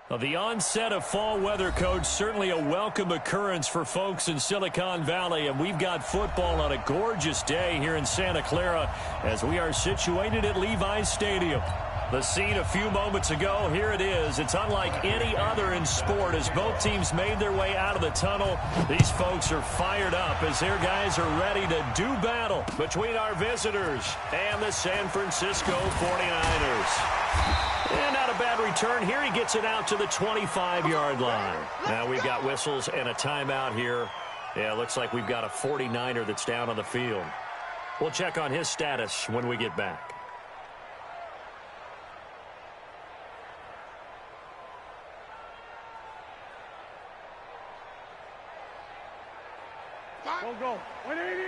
Well, the onset of fall weather, Coach, certainly a welcome occurrence for folks in Silicon Valley. And we've got football on a gorgeous day here in Santa Clara as we are situated at Levi's Stadium. The scene a few moments ago, here it is. It's unlike any other in sport as both teams made their way out of the tunnel. These folks are fired up as their guys are ready to do battle between our visitors and the San Francisco 49ers. And not a bad return here. He gets it out to the 25-yard line. Now we've got whistles and a timeout here. Yeah, looks like we've got a 49er that's down on the field. We'll check on his status when we get back. Go. 180!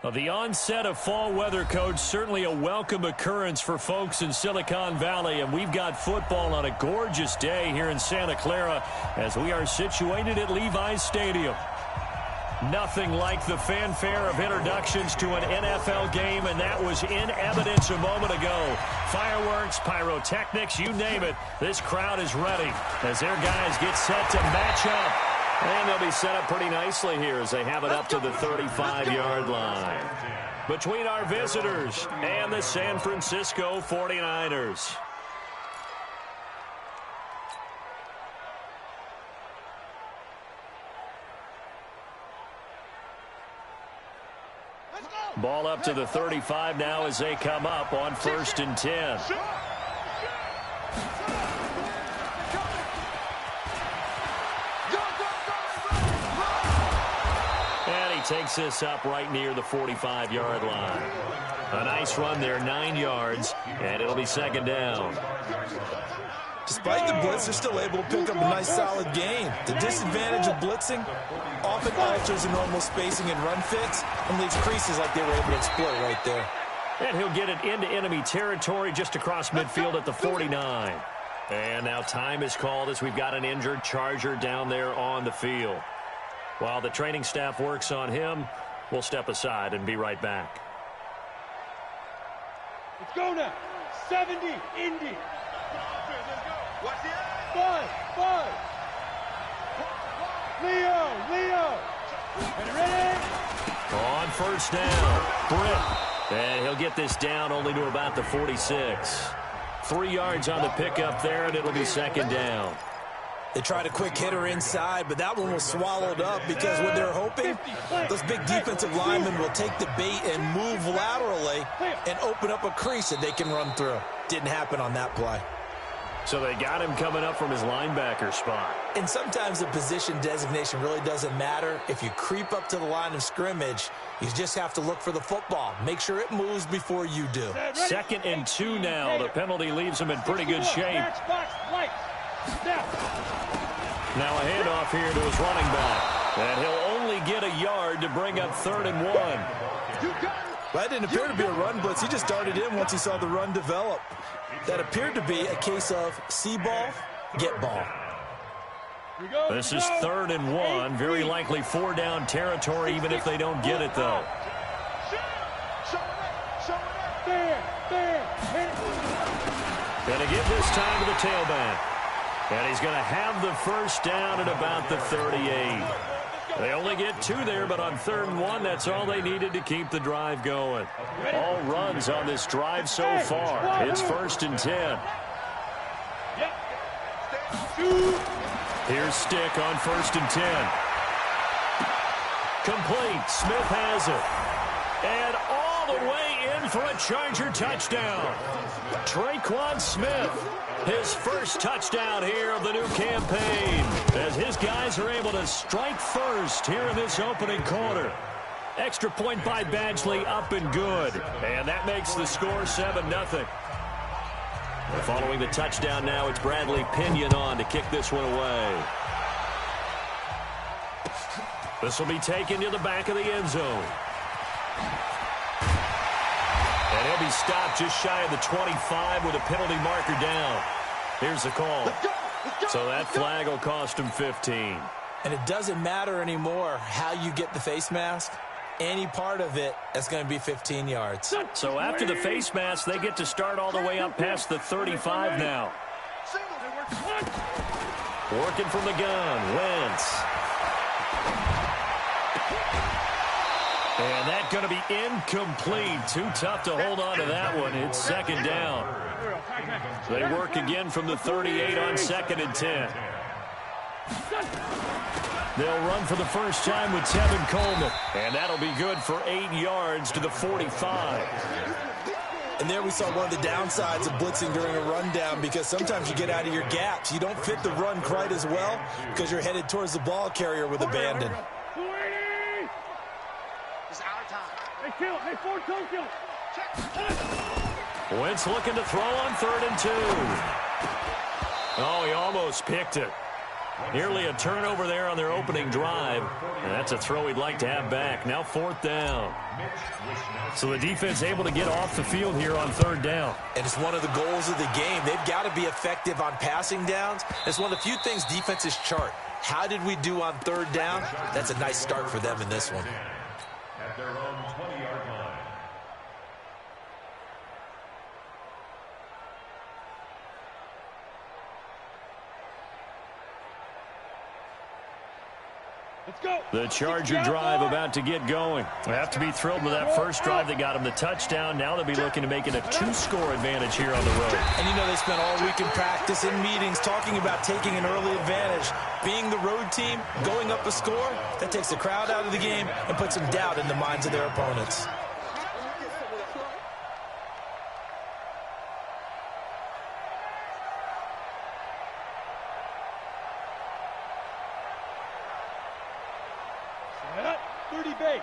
Well, the onset of fall weather, Coach, certainly a welcome occurrence for folks in Silicon Valley. And we've got football on a gorgeous day here in Santa Clara as we are situated at Levi's Stadium. Nothing like the fanfare of introductions to an NFL game, and that was in evidence a moment ago. Fireworks, pyrotechnics, you name it. This crowd is ready as their guys get set to match up. And they'll be set up pretty nicely here as they have it up to the 35-yard line. Between our visitors and the San Francisco 49ers. Ball up to the 35 now as they come up on 1st and 10. And he takes this up right near the 45-yard line. A nice run there, 9 yards, and it'll be 2nd down. Despite the blitz, they're still able to pick up a nice solid gain. The disadvantage of blitzing often alters the normal spacing and run fits and leaves creases like they were able to exploit right there. And he'll get it into enemy territory just across midfield at the 49. And now time is called as we've got an injured Charger down there on the field. While the training staff works on him, we'll step aside and be right back. Let's go now. 70, Indy. Watch the end. 5. Leo. Ready? On 1st down, Britt. And he'll get this down only to about the 46. 3 yards on the pickup there, and it'll be 2nd down. They tried a quick hitter inside, but that one was swallowed up because what they're hoping, those big defensive linemen will take the bait and move laterally and open up a crease that they can run through. Didn't happen on that play. So they got him coming up from his linebacker spot. And sometimes the position designation really doesn't matter. If you creep up to the line of scrimmage, you just have to look for the football. Make sure it moves before you do. 2nd and 2 now. The penalty leaves him in pretty good shape. Now a handoff here to his running back. And he'll only get a yard to bring up 3rd and 1. That didn't appear to be a run blitz. He just darted in once he saw the run develop. That appeared to be a case of see ball, get ball. This is 3rd and 1. Very likely 4-down territory, even if they don't get it, though. Gonna give this time to the tailback. And he's going to have the 1st down at about the 38. They only get 2 there, but on 3rd and 1, that's all they needed to keep the drive going. All runs on this drive so far. It's 1st and 10. Here's Stick on 1st and 10. Complete. Smith has it. And all the way in for a Charger touchdown. Traquan Smith. His first touchdown here of the new campaign as his guys are able to strike first here in this opening quarter. Extra point by Badgley, up and good. And that makes the score 7-0. Following the touchdown now, it's Bradley Pinion on to kick this one away. This will be taken to the back of the end zone. And he'll be stopped just shy of the 25 with a penalty marker down. Here's the call. So that flag will cost him 15. And it doesn't matter anymore how you get the face mask. Any part of it is going to be 15 yards. So after the face mask, they get to start all the way up past the 35 now. Working from the gun, Wentz. And that's going to be incomplete. Too tough to hold on to that one. It's 2nd down. They work again from the 38 on 2nd and 10. They'll run for the first time with Tevin Coleman. And that'll be good for 8 yards to the 45. And there we saw one of the downsides of blitzing during a rundown, because sometimes you get out of your gaps. You don't fit the run quite as well because you're headed towards the ball carrier with abandon. Hey, Ford, don't kill. Wentz looking to throw on 3rd and 2. Oh, he almost picked it. Nearly a turnover there on their opening drive. And that's a throw he'd like to have back. Now 4th down. So the defense able to get off the field here on 3rd down. And it's one of the goals of the game. They've got to be effective on passing downs. It's one of the few things defenses chart. How did we do on 3rd down? That's a nice start for them in this one. At their own 20-yard line. The Charger drive about to get going. They have to be thrilled with that first drive that got them the touchdown. Now they'll be looking to make it a 2-score advantage here on the road. And you know they spent all week in practice, in meetings, talking about taking an early advantage. Being the road team, going up a score, that takes the crowd out of the game and puts some doubt in the minds of their opponents. Base.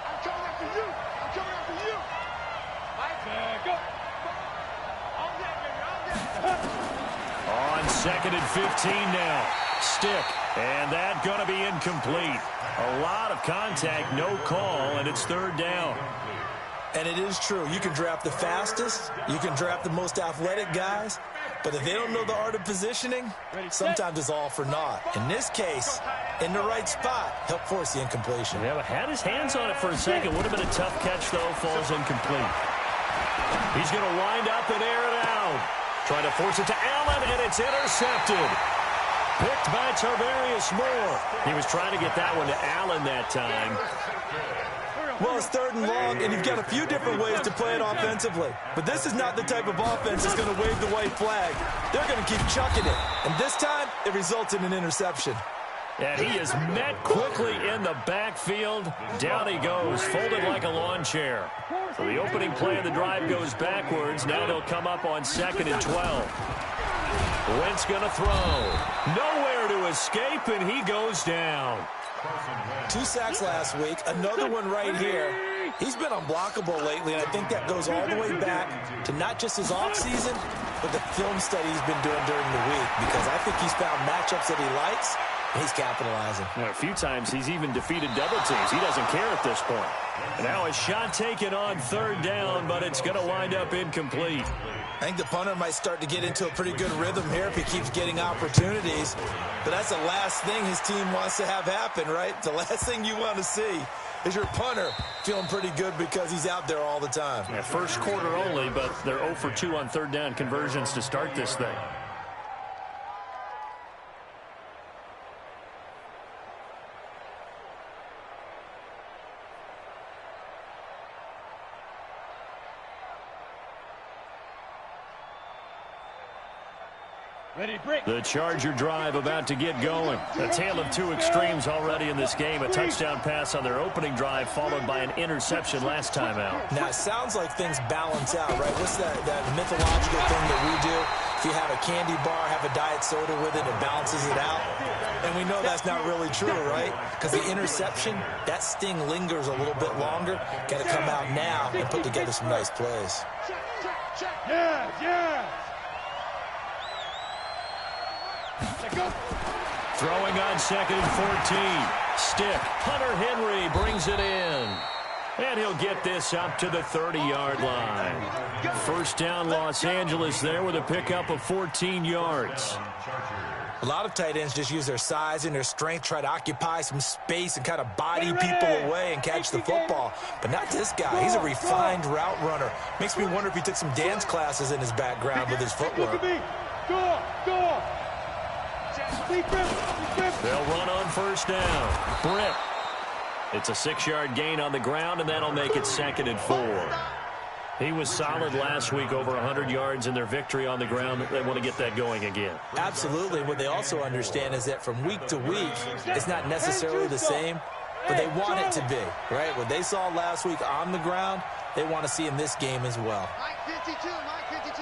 I'm coming after you. I'm coming after you. Go. On 2nd and 15 now. Stick. And that going to be incomplete. A lot of contact, no call, and it's 3rd down. And it is true. You can draft the fastest. You can draft the most athletic guys. But if they don't know the art of positioning, sometimes it's all for naught. In this case, in the right spot, help force the incompletion. Yeah, but had his hands on it for a second. Would have been a tough catch, though. Falls incomplete. He's going to wind up and air it out. Trying to force it to Allen, and it's intercepted. Picked by Tarvarius Moore. He was trying to get that one to Allen that time. Well, it's 3rd and long, and you've got a few different ways to play it offensively. But this is not the type of offense that's going to wave the white flag. They're going to keep chucking it. And this time, it results in an interception. And he is met quickly in the backfield. Down he goes, folded like a lawn chair. So the opening play of the drive goes backwards. Now they'll come up on 2nd and 12. Wentz going to throw. Nowhere to escape, and he goes down. 2 sacks last week, another one right here. He's been unblockable lately, and I think that goes all the way back to not just his offseason, but the film study he's been doing during the week, because I think he's found matchups that he likes, and he's capitalizing. Now, a few times he's even defeated double teams. He doesn't care at this point. Now a shot taken on 3rd down, but it's going to wind up incomplete. I think the punter might start to get into a pretty good rhythm here if he keeps getting opportunities. But that's the last thing his team wants to have happen, right? The last thing you want to see is your punter feeling pretty good because he's out there all the time. Yeah, first quarter only, but they're 0 for 2 on 3rd down conversions to start this thing. Ready, break. The Charger drive about to get going. A tale of 2 extremes already in this game. A touchdown pass on their opening drive, followed by an interception last time out. Now, it sounds like things balance out, right? What's that mythological thing that we do? If you have a candy bar, have a diet soda with it, it balances it out. And we know that's not really true, right? Because the interception, that sting lingers a little bit longer. Got to come out now and put together some nice plays. Yeah, yeah. Throwing on 2nd and 14. Stick. Hunter Henry brings it in. And he'll get this up to the 30-yard line. 1st down Los Angeles there with a pickup of 14 yards. A lot of tight ends just use their size and their strength, try to occupy some space and kind of body people away and catch the football. But not this guy. He's a refined route runner. Makes me wonder if he took some dance classes in his background with his footwork. Go, go. They'll run on 1st down. Britt. It's a 6-yard gain on the ground, and that'll make it 2nd and 4. He was solid last week, over 100 yards in their victory on the ground. They want to get that going again. Absolutely. What they also understand is that from week to week, it's not necessarily the same, but they want it to be, right? What they saw last week on the ground, they want to see in this game as well. Mike 52, Mike 52.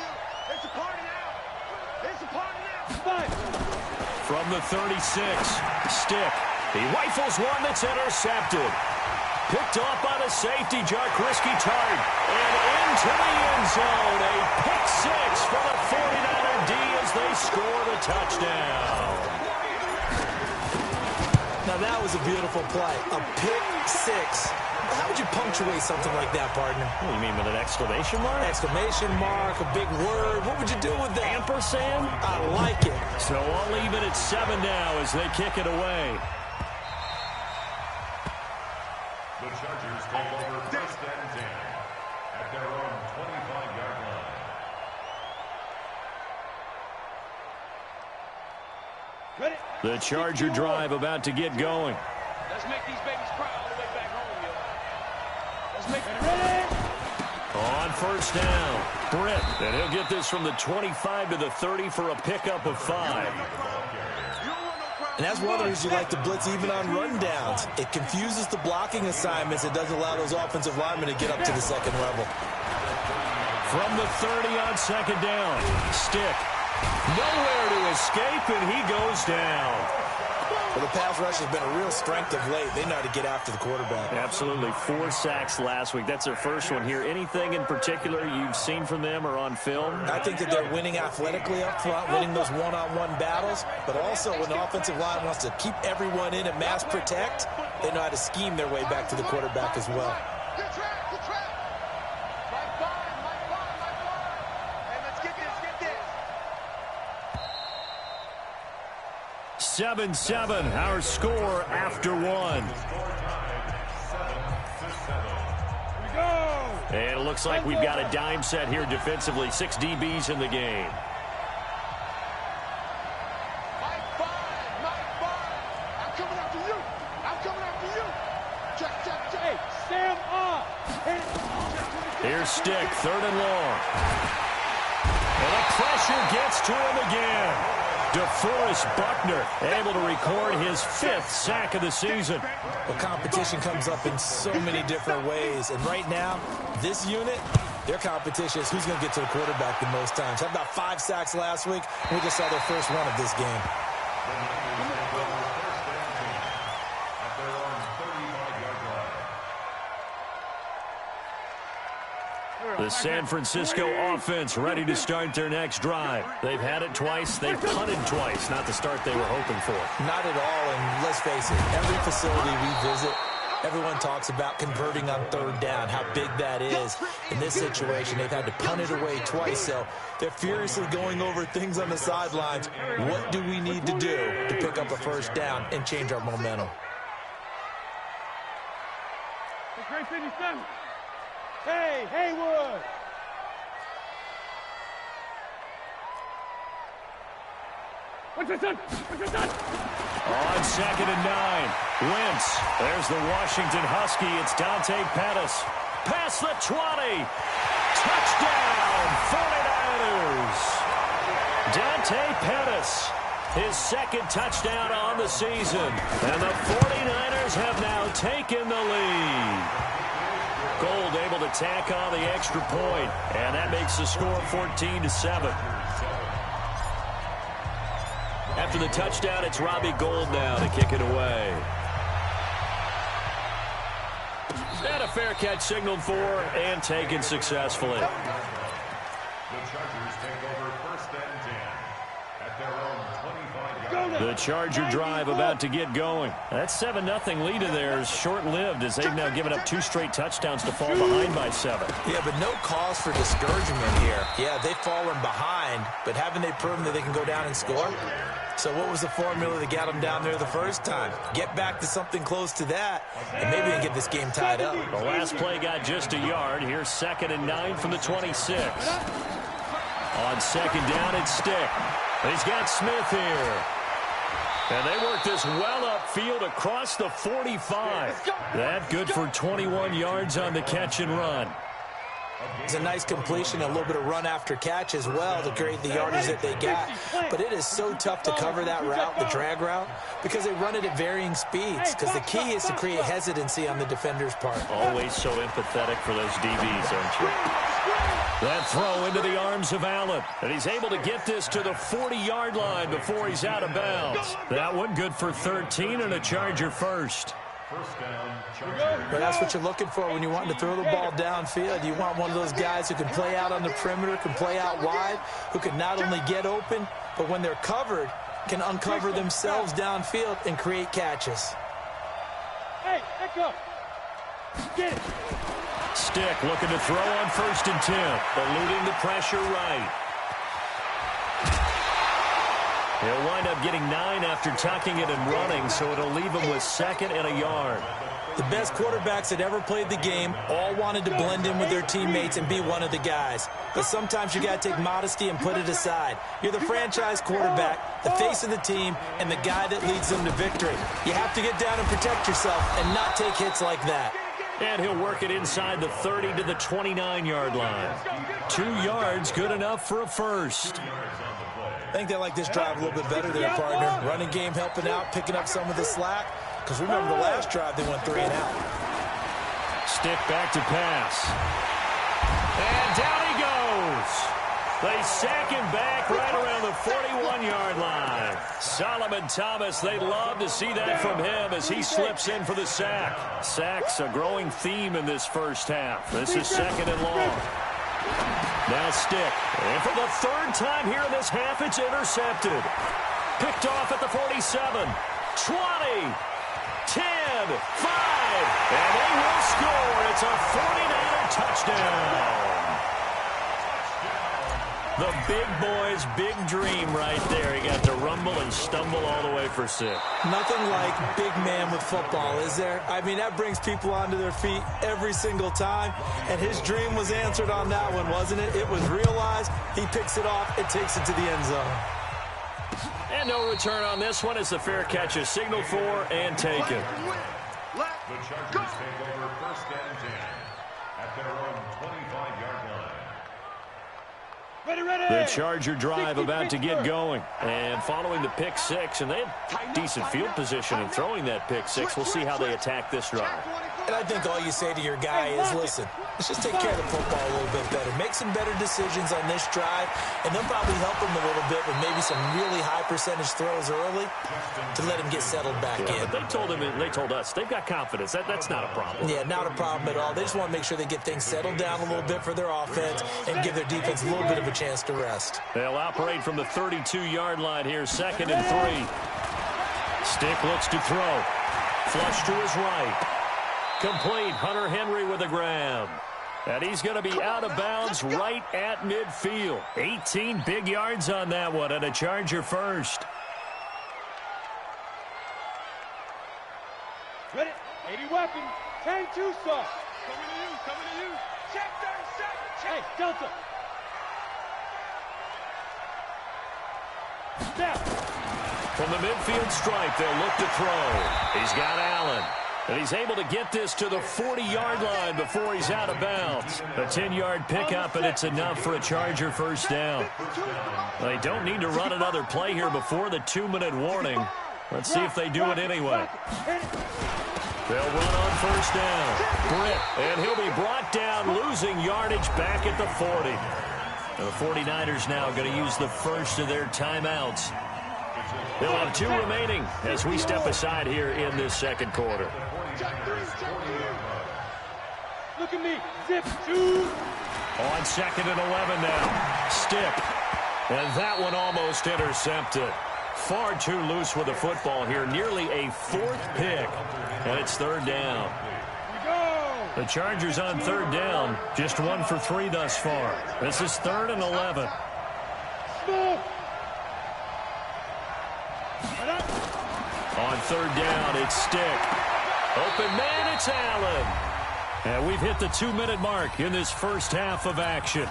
It's a party now. It's a party now. From the 36, Stick. He rifles one that's intercepted. Picked off by the safety, Jaquiski Tartt. And into the end zone. A pick 6 for the 49er D as they score the touchdown. Now that was a beautiful play. A pick 6. How would you punctuate something like that, partner? What do you mean, with an exclamation mark? Exclamation mark, a big word. What would you do with that? Ampersand? I like it. So I'll leave it at 7 now as they kick it away. The Chargers take over 1st and 10 at their own 25-yard line. Ready. The Charger drive about to get going. Let's make these babies cry all the way back home, yo. Let's make them ready. On first down, Britt. And he'll get this from the 25 to the 30 for a pickup of 5. And that's one of the reasons you like to blitz even on rundowns. It confuses the blocking assignments. It doesn't allow those offensive linemen to get up to the second level. From the 30 on second down, Stick. Nowhere to escape, and he goes down. Well, the pass rush has been a real strength of late. They know how to get after the quarterback. Absolutely. 4 sacks last week. That's their first one here. Anything in particular you've seen from them or on film? I think that they're winning athletically up front, winning those one-on-one battles, but also when the offensive line wants to keep everyone in and mass protect, they know how to scheme their way back to the quarterback as well. Good trap, good trap. My five. Hey, let's get this. 7-7, our score after 1. And it looks like we've got a dime set here defensively. 6 DBs in the game. My five. I'm coming after you. Check. Hey, stand up. Here's Stick, 3rd and long. And the pressure gets to him again. DeForest Buckner able to record his 5th sack of the season. Well, competition comes up in so many different ways. And right now, this unit, their competition is who's going to get to the quarterback the most times. Had about 5 sacks last week, and we just saw their first one of this game. The San Francisco offense ready to start their next drive. They've had it twice. They've punted twice. Not the start they were hoping for. Not at all, and let's face it, every facility we visit, everyone talks about converting on 3rd down, how big that is. In this situation, they've had to punt it away twice, so they're furiously going over things on the sidelines. What do we need to do to pick up a first down and change our momentum? Great 57. Hey, Haywood! What's your son? On 2nd and 9, Wentz. There's the Washington Husky. It's Dante Pettis. Past the 20. Touchdown, 49ers. Dante Pettis, his 2nd touchdown on the season. And the 49ers have now taken the lead. Gold able to tack on the extra point, and that makes the score 14-7. After the touchdown, it's Robbie Gould now to kick it away. And a fair catch signaled for and taken successfully. The Chargers take over 1st and 10 at their own 25-yard line. The Charger drive about to get going. That 7-0 lead of theirs short-lived as they've now given up 2 straight touchdowns to fall behind by 7. Yeah, but no cause for discouragement here. Yeah, they've fallen behind, but haven't they proven that they can go down and score? So what was the formula that got them down there the first time? Get back to something close to that, and maybe they can get this game tied up. The last play got just a yard. Here's 2nd and 9 from the 26. On 2nd down, it's Stick. He's got Smith here. And they work this well upfield across the 45. That good for 21 yards on the catch and run. It's a nice completion, a little bit of run after catch as well to create the yardage that they got. But it is so tough to cover that route, the drag route, because they run it at varying speeds. Because the key is to create hesitancy on the defender's part. Always so empathetic for those DBs, aren't you? That throw into the arms of Allen. And he's able to get this to the 40-yard line before he's out of bounds. That one good for 13 and a Charger first. But that's what you're looking for when you want to throw the ball downfield. You want one of those guys who can play out on the perimeter, can play out wide, who can not only get open, but when they're covered, can uncover themselves downfield and create catches. Hey, echo. Get it. Stick looking to throw on 1st and 10, eluding the pressure right. He'll wind up getting 9 after tucking it and running, so it'll leave him with 2nd and a yard. The best quarterbacks that ever played the game all wanted to blend in with their teammates and be one of the guys. But sometimes you got to take modesty and put it aside. You're the franchise quarterback, the face of the team, and the guy that leads them to victory. You have to get down and protect yourself and not take hits like that. And he'll work it inside the 30 to the 29-yard line. 2 yards, good enough for a first. I think they like this drive a little bit better there, partner. Running game helping out, picking up some of the slack. Because remember, the last drive, they went 3 and out. Stick back to pass. And down he goes. They sack him back right around the 41-yard line. Solomon Thomas, they love to see that from him as he slips in for the sack. Sacks a growing theme in this first half. This is 2nd and long. Now Stick. And for the 3rd time here in this half, it's intercepted. Picked off at the 47. 20. 10, 5, and they will score. It's a 49er touchdown. The big boy's big dream right there. He got to rumble and stumble all the way for 6. Nothing like big man with football, is there? I mean, that brings people onto their feet every single time, and his dream was answered on that one, wasn't it? It was realized. He picks it off. It takes it to the end zone. And no return on this one as the fair catch is signaled for and taken. The Chargers take over 1st and 10 at their own 25-yard line. The Charger drive about to get going. And following the pick 6, and they had decent field position in throwing that pick 6. We'll see how they attack this drive. And I think all you say to your guy is, listen, let's just take care of the football a little bit better. Make some better decisions on this drive, and they'll probably help him a little bit with maybe some really high percentage throws early to let him get settled back in. But they told him, they told us, they've got confidence. That's not a problem. Yeah, not a problem at all. They just want to make sure they get things settled down a little bit for their offense and give their defense a little bit of a chance to rest. They'll operate from the 32-yard line here, 2nd and 3. Stick looks to throw. Flush to his right. Complete. Hunter Henry with a grab. And he's going to be out of bounds right at midfield. 18 big yards on that one, and a Charger first. Ready? 80 weapons. 10 2 sauce. Coming to you. Coming to you. Check 30 seconds. Check. Hey, Delta. Step. From the midfield stripe, they'll look to throw. He's got Allen. And he's able to get this to the 40-yard line before he's out of bounds. A 10-yard pickup, and it's enough for a Charger first down. They don't need to run another play here before the 2-minute warning. Let's see if they do it anyway. They'll run on first down. Britt, and he'll be brought down, losing yardage back at the 40. The 49ers now going to use the first of their timeouts. They'll have 2 remaining as we step aside here in this 2nd quarter. Look at me. Zip 2. On 2nd and 11 now. Stick. And that one almost intercepted. Far too loose with the football here. Nearly a 4th pick. And it's 3rd down. The Chargers on 3rd down. Just 1 for 3 thus far. This is 3rd and 11. On 3rd down, it's Stick. Open man, it's Allen. And we've hit the 2-minute mark in this first half of action.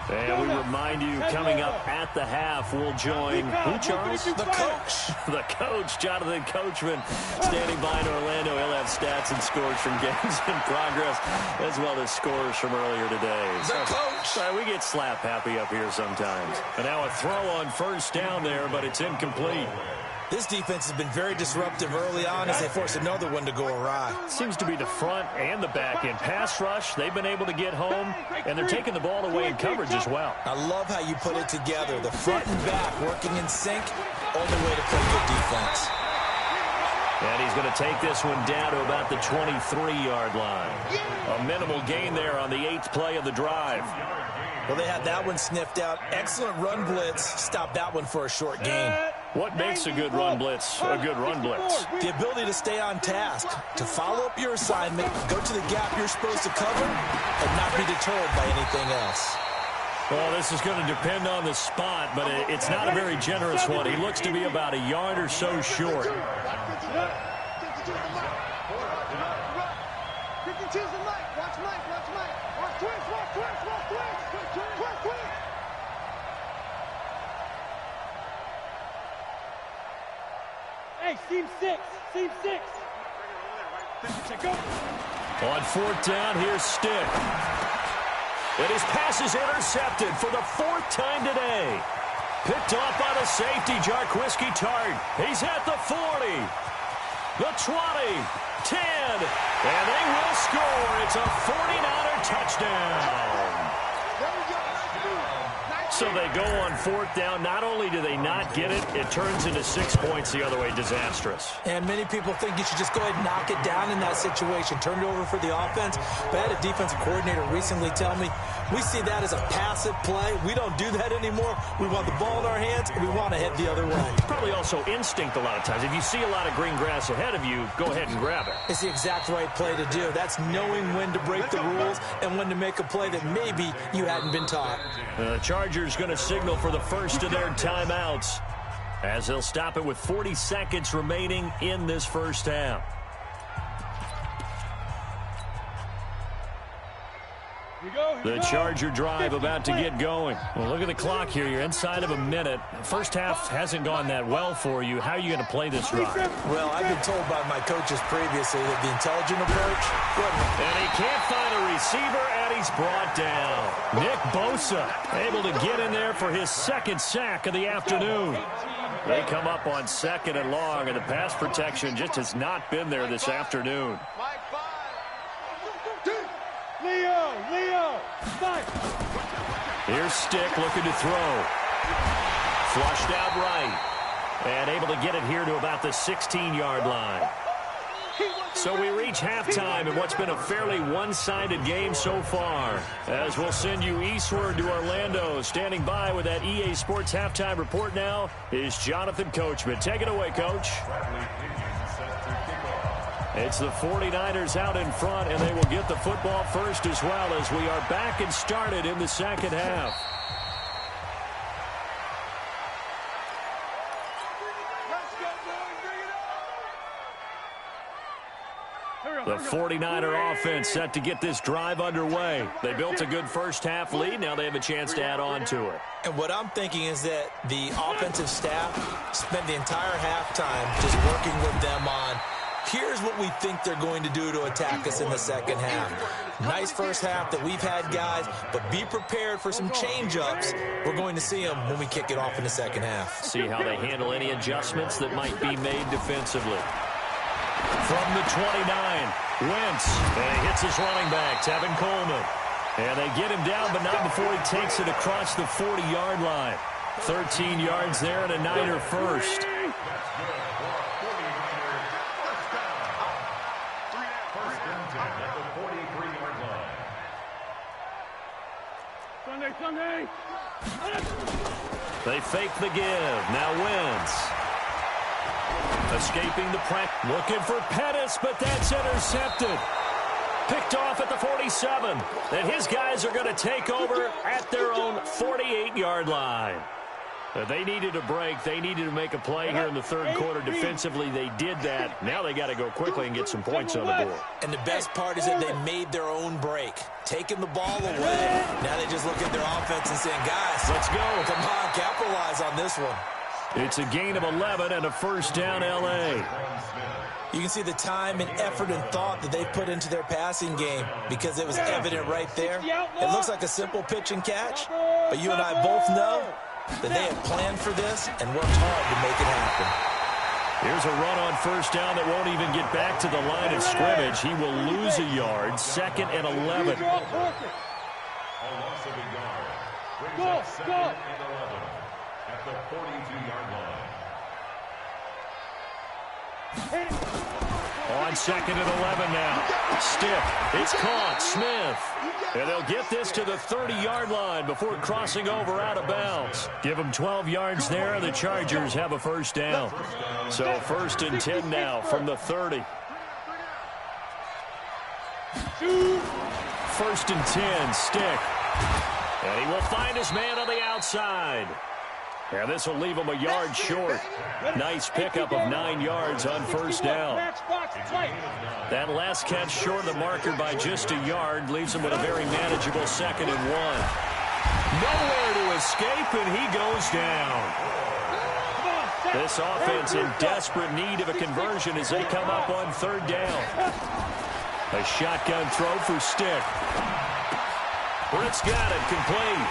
And we remind you, coming up at the half, we'll join who, Charles? The coach. The coach, Jonathan Coachman, standing by in Orlando. He'll have stats and scores from games in progress, as well as scores from earlier today. The coach. We get slap happy up here sometimes. And now a throw on first down there, but it's incomplete. This defense has been very disruptive early on as they force another one to go awry. Seems to be the front and the back end. Pass rush, they've been able to get home, and they're taking the ball away in coverage as well. I love how you put it together. The front and back working in sync, only way to play good defense. And he's going to take this one down to about the 23-yard line. A minimal gain there on the 8th play of the drive. Well, they had that one sniffed out. Excellent run blitz. Stop that one for a short gain. What makes a good run blitz a good run blitz? The ability to stay on task, to follow up your assignment, go to the gap you're supposed to cover, and not be deterred by anything else. Well, this is going to depend on the spot, but it's not a very generous one. He looks to be about a yard or so short. 52's the Mike. Watch Mike. Watch Mike. Watch twist. Watch twist. Watch twist. Twist, twist. Hey, seam 6. Seam 6. Go. On fourth down, here's Stick. And his pass is intercepted for the fourth time today. Picked off by the safety, Jarquiski Tart. He's at the 40, the 20, 10, and they will score. It's a 49er touchdown. So they go on fourth down. Not only do they not get it, it turns into 6 points the other way. Disastrous. And many people think you should just go ahead and knock it down in that situation. Turn it over for the offense. But I had a defensive coordinator recently tell me, we see that as a passive play. We don't do that anymore. We want the ball in our hands, and we want to head the other way. Probably also instinct a lot of times. If you see a lot of green grass ahead of you, go ahead and grab it. It's the exact right play to do. That's knowing when to break the rules and when to make a play that maybe you hadn't been taught. The Chargers going to signal for the first of their timeouts as they'll stop it with 40 seconds remaining in this first half. The Charger drive about to get going. Well, look at the clock here. You're inside of a minute. First half hasn't gone that well for you. How are you going to play this drive? Well, I've been told by my coaches previously that the intelligent approach. And he can't find a receiver, and he's brought down. Nick Bosa able to get in there for his second sack of the afternoon. They come up on second and long, and the pass protection just has not been there this afternoon. Leo, 5. Here's Stick looking to throw. Flushed out right. And able to get it here to about the 16-yard line. So we reach halftime in what's been a fairly one-sided game so far. As we'll send you eastward to Orlando. Standing by with that EA Sports halftime report now is Jonathan Coachman. Take it away, Coach. It's the 49ers out in front, and they will get the football first as well as we are back and started in the second half. The 49er offense set to get this drive underway. They built a good first half lead. Now they have a chance to add on to it. And what I'm thinking is that the offensive staff spent the entire halftime just working with them on, here's what we think they're going to do to attack us in the second half. Nice first half that we've had, guys, but be prepared for some change-ups. We're going to see them when we kick it off in the second half. See how they handle any adjustments that might be made defensively. From the 29, Wentz, and he hits his running back, Tevin Coleman. And they get him down, but not before he takes it across the 40-yard line. 13 yards there and a Niner first. Sunday. They fake the give. Now Wentz. Escaping the press. Looking for Pettis, but that's intercepted. Picked off at the 47. And his guys are going to take over at their own 48-yard line. They needed a break. They needed to make a play here in the third quarter. Defensively, they did that. Now they got to go quickly and get some points on the board. And the best part is that they made their own break. Taking the ball away. Now they just look at their offense and saying, guys, let's go. Come on, capitalize on this one. It's a gain of 11 and a first down, L.A. You can see the time and effort and thought that they put into their passing game because it was evident right there. It looks like a simple pitch and catch, but you and I both know that they had planned for this and worked hard to make it happen. Here's a run on first down that won't even get back to the line of scrimmage. He will lose a yard, second and 11. A loss of a yard brings up second and 11 at the 42-yard line. On second and 11 now. Stiff. It's caught. Smith. And they'll get this to the 30-yard line before crossing over out of bounds. Give them 12 yards there. The Chargers have a first down. So first and 10 now from the 30. First and 10. Stick. And he will find his man on the outside. And this will leave him a yard short. Nice pickup of 9 yards on first down. That last catch short of the marker by just a yard leaves him with a very manageable 2nd and 1. Nowhere to escape, and he goes down. This offense in desperate need of a conversion as they come up on 3rd down. A shotgun throw for Stick. Britt's got it, complete.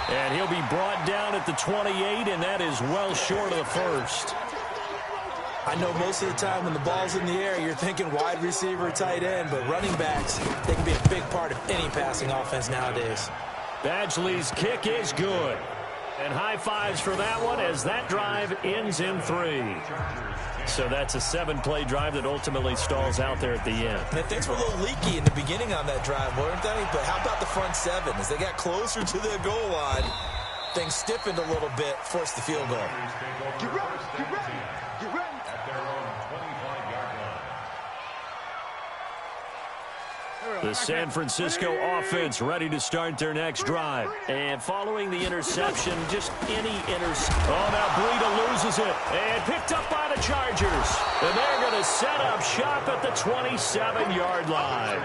And he'll be brought down at the 28, and that is well short of the first. I know most of the time when the ball's in the air, you're thinking wide receiver, tight end, but running backs, they can be a big part of any passing offense nowadays. Badgley's kick is good. And high fives for that one as that drive ends in 3. So that's a 7-play drive that ultimately stalls out there at the end. And things were a little leaky in the beginning on that drive, weren't they? But how about the front 7? As they got closer to the goal line, things stiffened a little bit, forced the field goal. Get ready, get ready, get ready. At their own 25-yard line. The San Francisco offense ready to start their next drive. And following the interception, just any interception. Oh, now Breida loses it. And picked up by the Chargers. And they're going to set up shop at the 27-yard line.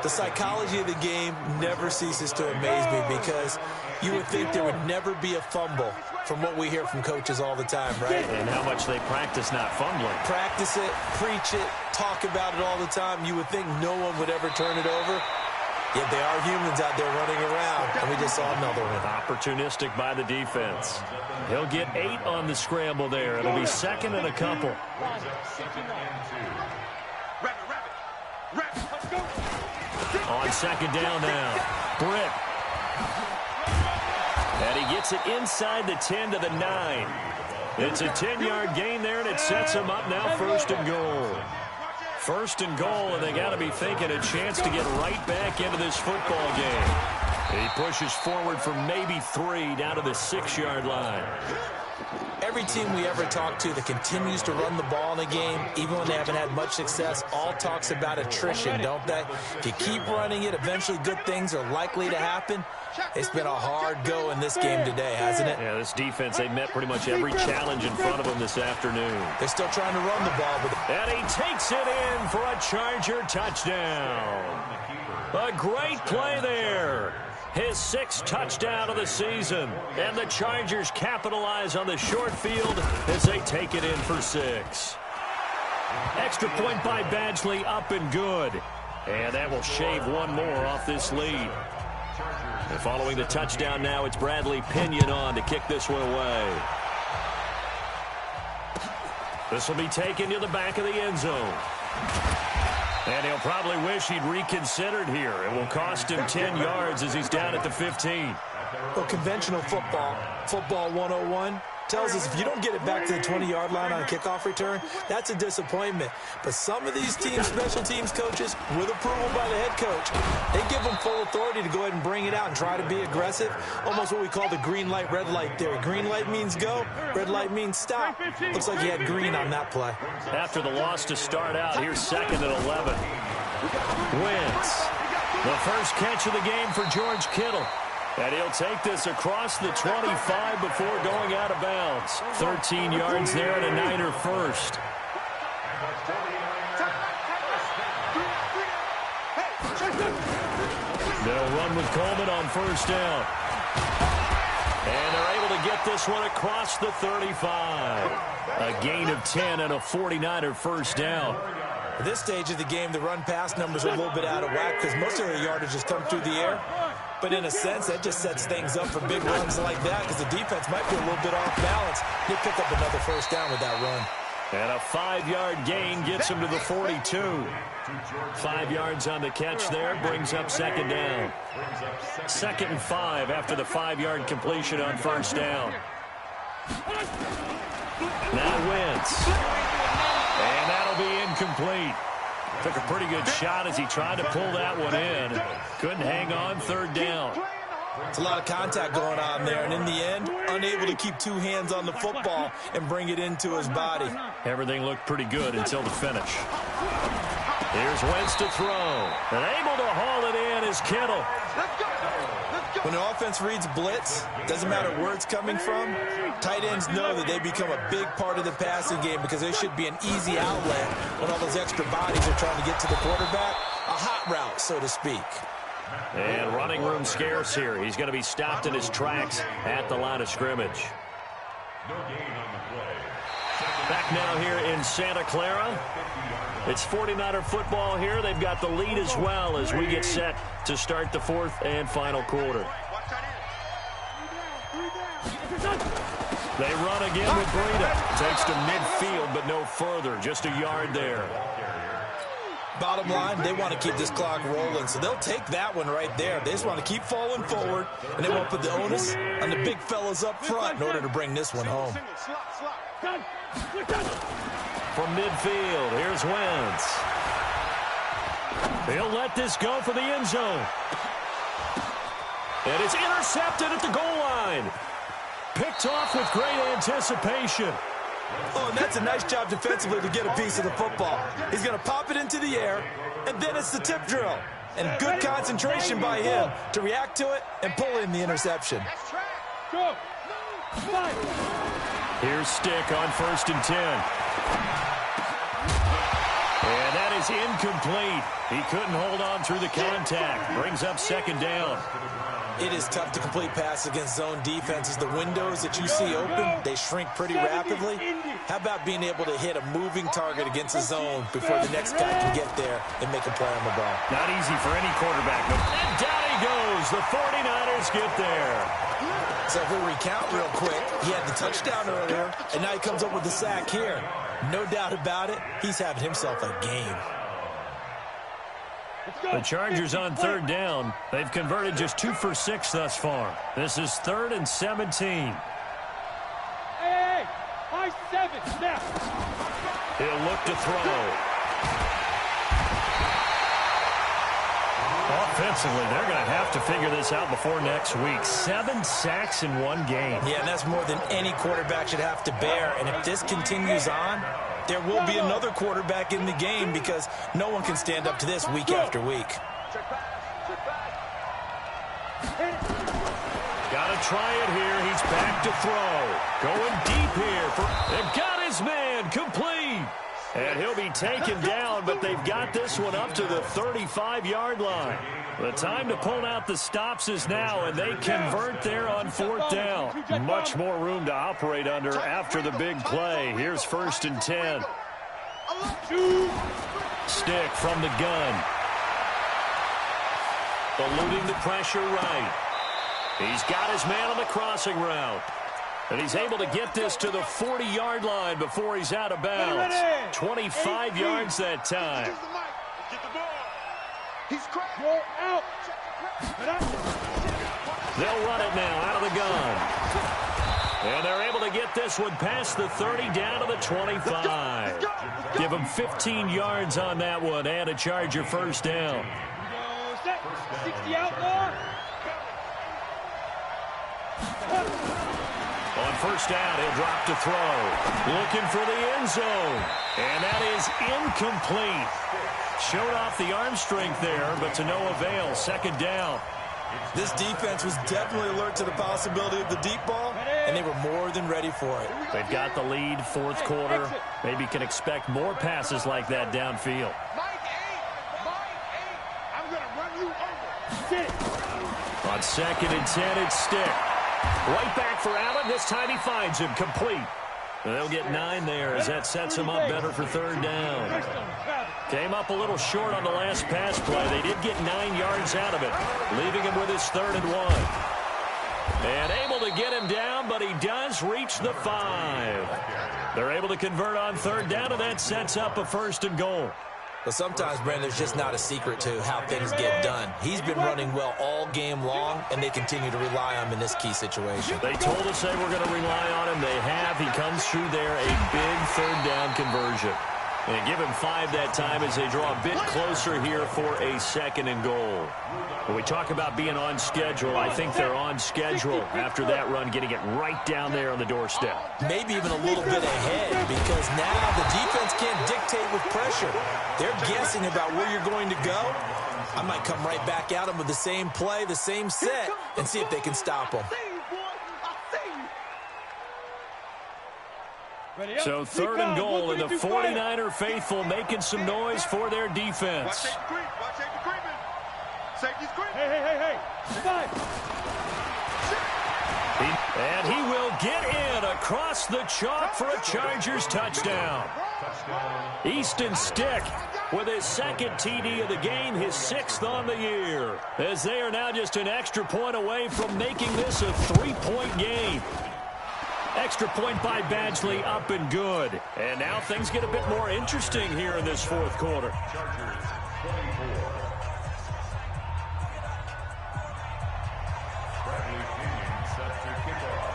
The psychology of the game never ceases to amaze me because you would think there would never be a fumble from what we hear from coaches all the time, right? And how much they practice not fumbling. Practice it, preach it, talk about it all the time. You would think no one would ever turn it over. Yet they are humans out there running around, and we just saw another one. Opportunistic by the defense. He'll get 8 on the scramble there. It'll be 2nd and a couple. On 2nd down now, Britt. And he gets it inside the 10 to the 9. It's a 10-yard gain there, and it sets him up now 1st and goal. 1st and goal, and they got to be thinking a chance to get right back into this football game. He pushes forward for maybe 3 down to the 6-yard line. Every team we ever talk to that continues to run the ball in a game, even when they haven't had much success, all talks about attrition, don't they? If you keep running it, eventually good things are likely to happen. It's been a hard go in this game today, hasn't it? Yeah, this defense, they met pretty much every challenge in front of them this afternoon. They're still trying to run the ball. And he takes it in for a Charger touchdown. A great play there. His 6th touchdown of the season. And the Chargers capitalize on the short field as they take it in for 6. Extra point by Badgley, up and good. And that will shave 1 more off this lead. And following the touchdown now, it's Bradley Pinion on to kick this one away. This will be taken to the back of the end zone. And he'll probably wish he'd reconsidered here. It will cost him 10 yards as he's down at the 15. Well, conventional football 101, tells us if you don't get it back to the 20-yard line on a kickoff return, that's a disappointment. But some of these teams, special teams coaches, with approval by the head coach, they give them full authority to go ahead and bring it out and try to be aggressive. Almost what we call the green light, red light theory. Green light means go, red light means stop. Looks like he had green on that play. After the loss to start out, here's 2nd and 11. Wentz. The first catch of the game for George Kittle. And he'll take this across the 25 before going out of bounds. 13 yards there and a Niner first. They'll run with Coleman on 1st down. And they're able to get this one across the 35. A gain of 10 and a 49er first down. At this stage of the game, the run-pass numbers are a little bit out of whack because most of the yardage has come through the air. But in a sense, that just sets things up for big runs like that because the defense might be a little bit off balance. He'll pick up another 1st down with that run. And a 5-yard gain gets him to the 42. 5 yards on the catch there, brings up 2nd down. 2nd and 5 after the 5-yard completion on 1st down. Now Wentz. And that'll be incomplete. Took a pretty good shot as he tried to pull that one in. Couldn't hang on, 3rd down. It's a lot of contact going on there, and in the end, unable to keep 2 hands on the football and bring it into his body. Everything looked pretty good until the finish. Here's Wentz to throw. And able to haul it in is Kittle. Let's go. Let's When an offense reads blitz, doesn't matter where it's coming from, tight ends know that they become a big part of the passing game because they should be an easy outlet when all those extra bodies are trying to get to the quarterback. A hot route, so to speak. And running room scarce here. He's going to be stopped in his tracks at the line of scrimmage. No gain on the play. Back now here in Santa Clara. It's 49er football here. They've got the lead as well as we get set to start the fourth and final quarter. They run again with Breida. Takes to midfield, but no further. Just a yard there. Bottom line, they want to keep this clock rolling, so they'll take that one right there. They just want to keep falling forward, and they won't put the onus on the big fellas up front in order to bring this one home. From midfield, here's Wentz. He'll let this go for the end zone. And it's intercepted at the goal line. Picked off with great anticipation. Oh, and that's a nice job defensively to get a piece of the football. He's going to pop it into the air, and then it's the tip drill. And good concentration by him to react to it and pull in the interception. Here's Stick on 1st and 10. And that is incomplete. He couldn't hold on through the contact. Brings up 2nd down. It is tough to complete pass against zone defenses. The windows that you see open, they shrink pretty rapidly. How about being able to hit a moving target against a zone before the next guy can get there and make a play on the ball? Not easy for any quarterback. And down he goes. The 49ers get there. So if we recount real quick, he had the touchdown earlier, and now he comes up with the sack here. No doubt about it, he's having himself a game. The Chargers on 3rd down. They've converted just 2 for 6 thus far. This is 3rd and 17. Hey, high 7, snap. He'll look to throw. Offensively, they're going to have to figure this out before next week. 7 sacks in one game. Yeah, and that's more than any quarterback should have to bear. And if this continues on, there will be another quarterback in the game because no one can stand up to this week after week. Got to try it here. He's back to throw. Going deep here. They've got his man complete. And he'll be taken down, but they've got this one up to the 35-yard line. The time to pull out the stops is now, and they convert there on 4th down. Much more room to operate under after the big play. Here's 1st and 10. Stick from the gun. Eluding the pressure right. He's got his man on the crossing route. And he's able to get this to the 40-yard line before he's out of bounds. 25 yards that time. They'll run it now out of the gun. And they're able to get this one past the 30 down to the 25. Give them 15 yards on that one and a Charger 1st down. 60 outlaw. On 1st down, he'll drop to throw. Looking for the end zone. And that is incomplete. Showed off the arm strength there, but to no avail. 2nd down. This defense was definitely alert to the possibility of the deep ball, and they were more than ready for it. They've got the lead, 4th quarter. Maybe can expect more passes like that downfield. I'm going to run you over. On 2nd and 10, it's Stick. Right back for Allen. This time he finds him complete. They'll get 9 there as that sets him up better for 3rd down. Came up a little short on the last pass play. They did get 9 yards out of it, leaving him with his 3rd and 1. And able to get him down, but he does reach the 5. They're able to convert on 3rd down, and that sets up a 1st and goal. But sometimes, Brandon, there's just not a secret to how things get done. He's been running well all game long, and they continue to rely on him in this key situation. They told us they were going to rely on him. They have. He comes through there, a big 3rd down conversion. And give him 5 that time as they draw a bit closer here for a 2nd and goal. When we talk about being on schedule, I think they're on schedule after that run, getting it right down there on the doorstep. Maybe even a little bit ahead because now the defense can't dictate with pressure. They're guessing about where you're going to go, I might come right back at them with the same play, the same set, and see if they can stop them. So 3rd and goal, and the 49er faithful making some noise for their defense. Hey. And he will get in across the chalk for a Chargers touchdown. Easton Stick with his 2nd TD of the game, his 6th on the year, as they are now just an extra point away from making this a 3-point game. Extra point by Badgley, up and good. And now things get a bit more interesting here in this 4th quarter. Chargers 24. Bradley Pinion set to kick off.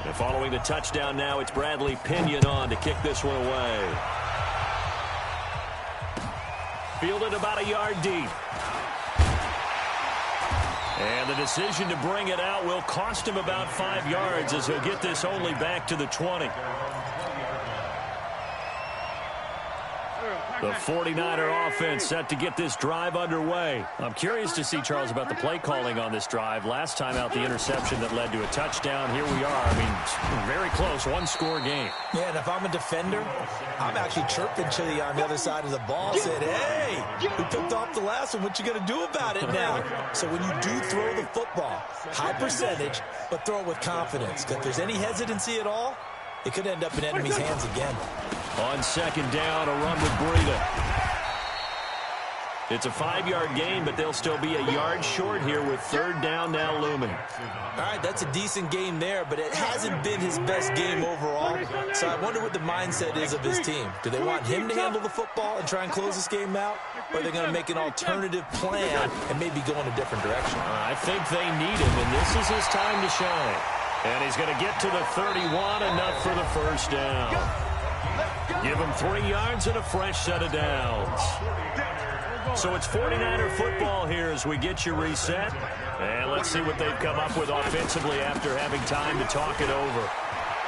And following the touchdown now, it's Bradley Pinion on to kick this one away. Fielded about a yard deep. And the decision to bring it out will cost him about 5 yards, as he'll get this only back to the 20. The 49er offense set to get this drive underway. I'm curious to see, Charles, about the play calling on this drive. Last time out, the interception that led to a touchdown. Here we are. I mean, very close, 1-score game. Yeah, and if I'm a defender, I'm actually chirping to you on the other side of the ball, said, hey, we picked off the last one. What you going to do about it now? So when you do throw the football, high percentage, but throw it with confidence. Because if there's any hesitancy at all, it could end up in enemy's hands again. On 2nd down, a run with Breida. It's a 5-yard gain, but they'll still be a yard short here with 3rd down now looming. All right, that's a decent game there, but it hasn't been his best game overall. So I wonder what the mindset is of his team. Do they want him to handle the football and try and close this game out? Or are they going to make an alternative plan and maybe go in a different direction? I think they need him, and this is his time to shine. And he's going to get to the 31, enough for the 1st down. Give him 3 yards and a fresh set of downs. So it's 49er football here as we get you reset. And let's see what they've come up with offensively after having time to talk it over.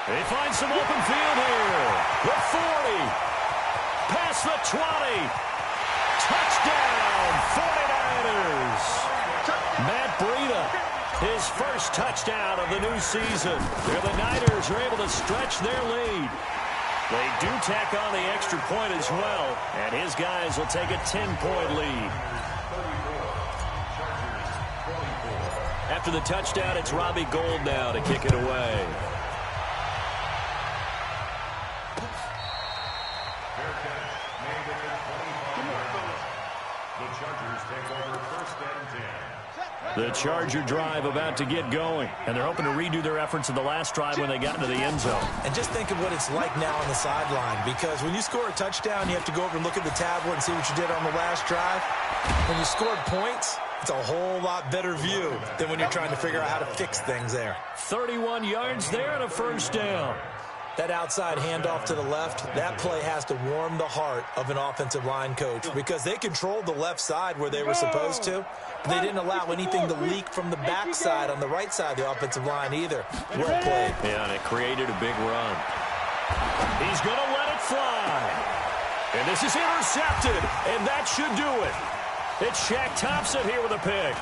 They find some open field here. The 40. Past the 20. Touchdown, 49ers. Matt Breida, his first touchdown of the new season. The Niners are able to stretch their lead. They do tack on the extra point as well, and his guys will take a 10-point lead. After the touchdown, it's Robbie Gould now to kick it away. The Chargers take over 1st and 10. The Charger drive about to get going, and they're hoping to redo their efforts in the last drive when they got into the end zone. And just think of what it's like now on the sideline, because when you score a touchdown, you have to go over and look at the tablet and see what you did on the last drive. When you scored points, it's a whole lot better view than when you're trying to figure out how to fix things there. 31 yards there and a 1st down. That outside handoff to the left, that play has to warm the heart of an offensive line coach, because they controlled the left side where they were supposed to. They didn't allow anything to leak from the backside on the right side of the offensive line either. Well played. Yeah, and it created a big run. He's going to let it fly. And this is intercepted, and that should do it. It's Shaq Thompson here with a pick.